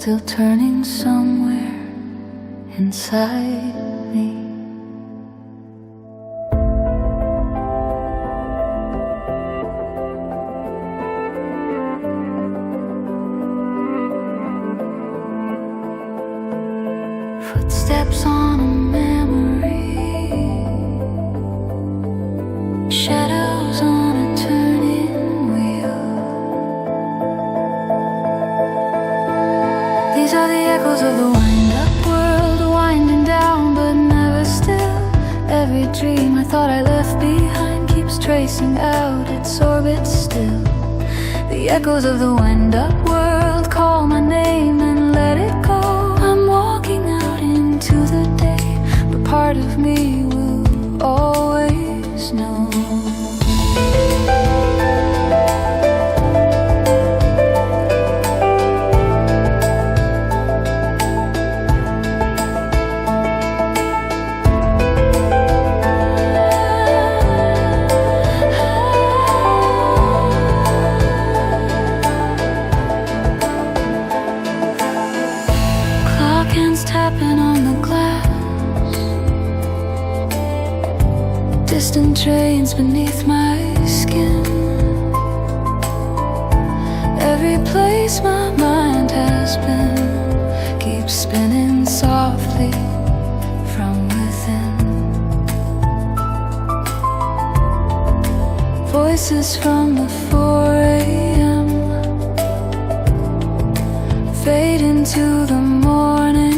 still turning somewhere inside me. Footsteps on a memory, shadows on a turning wheel. These are the echoes of the wind-up world, winding down but never still. Every dream I thought I left behind keeps tracing out its orbit still. The echoes of the wind-up world call my name and let it go. I'm walking out into the day, but part of me will always know. Tapping on the glass, distant trains beneath my skin. Every place my mind has been keeps spinning softly from within. Voices from the 4 a.m. fade into the morning.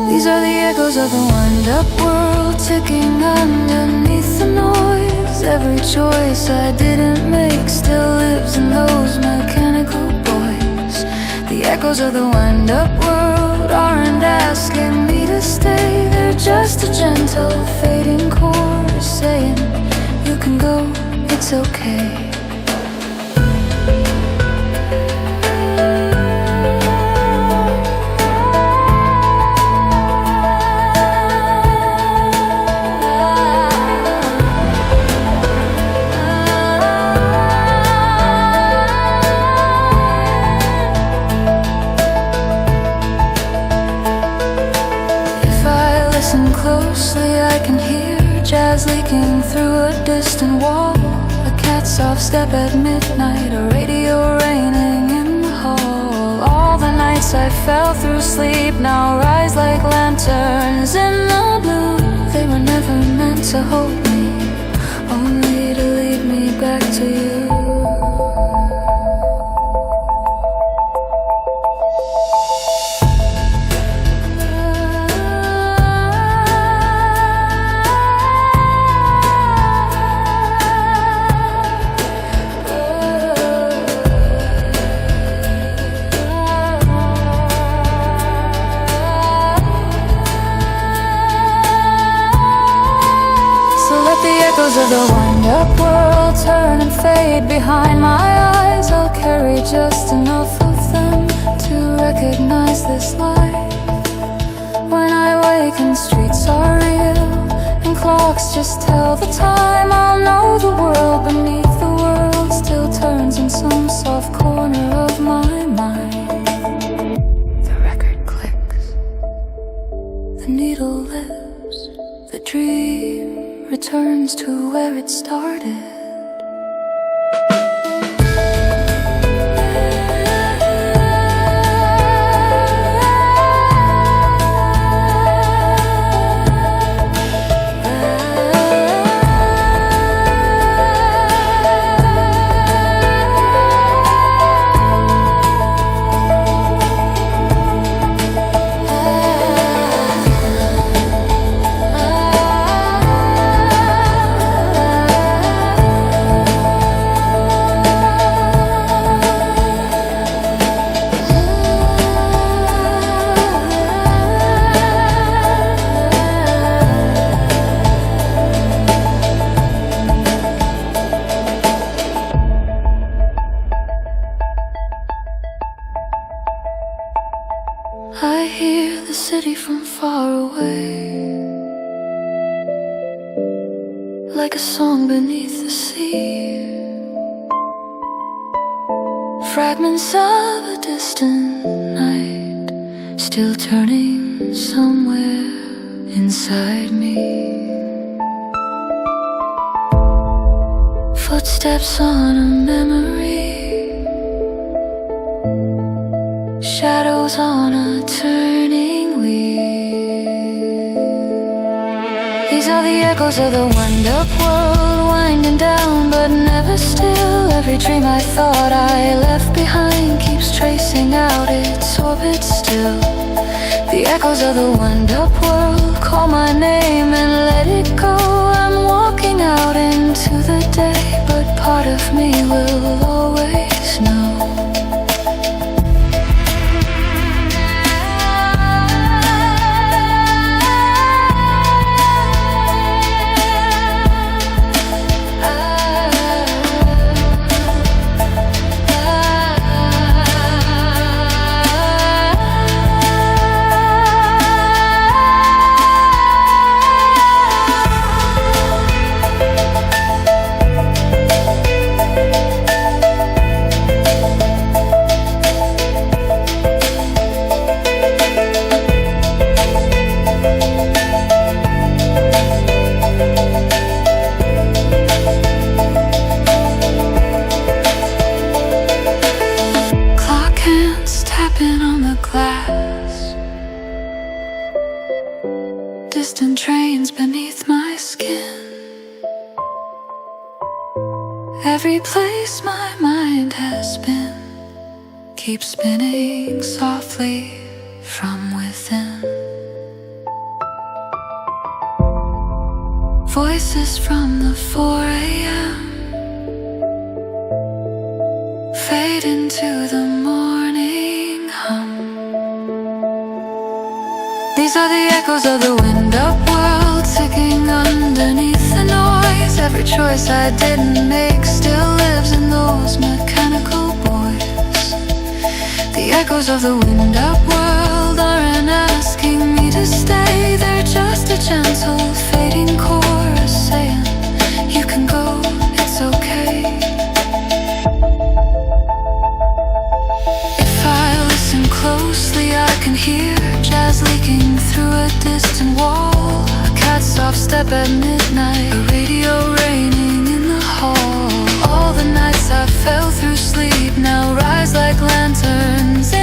These are the echoes of the wind-up world, ticking underneath the noise. Every choice I didn't make still lives in those mechanical voices. The echoes of the wind-up world aren't asking me to stay. They're just a gentle fading chorus saying, you can go, it's okay. Closely I can hear jazz leaking through a distant wall, a cat's soft step at midnight, a radio raining in the hall. All the nights I fell through sleep now rise like lanterns in the blue. They were never meant to hold me, only to lead me back to you. The echoes of the wind-up world turn and fade behind my eyes. I'll carry just enough of them to recognize this life. When I wake and streets are real and clocks just tell the time, I'll know the world beneath the world still turns in some soft corner of my mind. The record clicks, the needle lives, the dream returns to where it started. I hear the city from far away, like a song beneath the sea. Fragments of a distant night, still turning somewhere inside me. Footsteps on a memory, shadows on a turning wheel. These are the echoes of the wind-up world, winding down but never still. Every dream I thought I left behind keeps tracing out its orbit still. The echoes of the wind-up world call my name and let it go. I'm walking out into the day, but part of me will always know. Distant trains beneath my skin. Every place my mind has been keeps spinning softly from within. Voices from the 4 a.m. fade into the morning hum. These are the echoes of the wind-up world, ticking underneath the noise. Every choice I didn't make still lives in those mechanical voids. The echoes of the wind-up world aren't asking me to stay. They're just a gentle fading chorus saying, you can go, it's okay. If I listen closely, I can hear jazz leaking through a distant wall. A cat soft step at midnight, a radio raining in the hall. All the nights I fell through sleep now rise like lanterns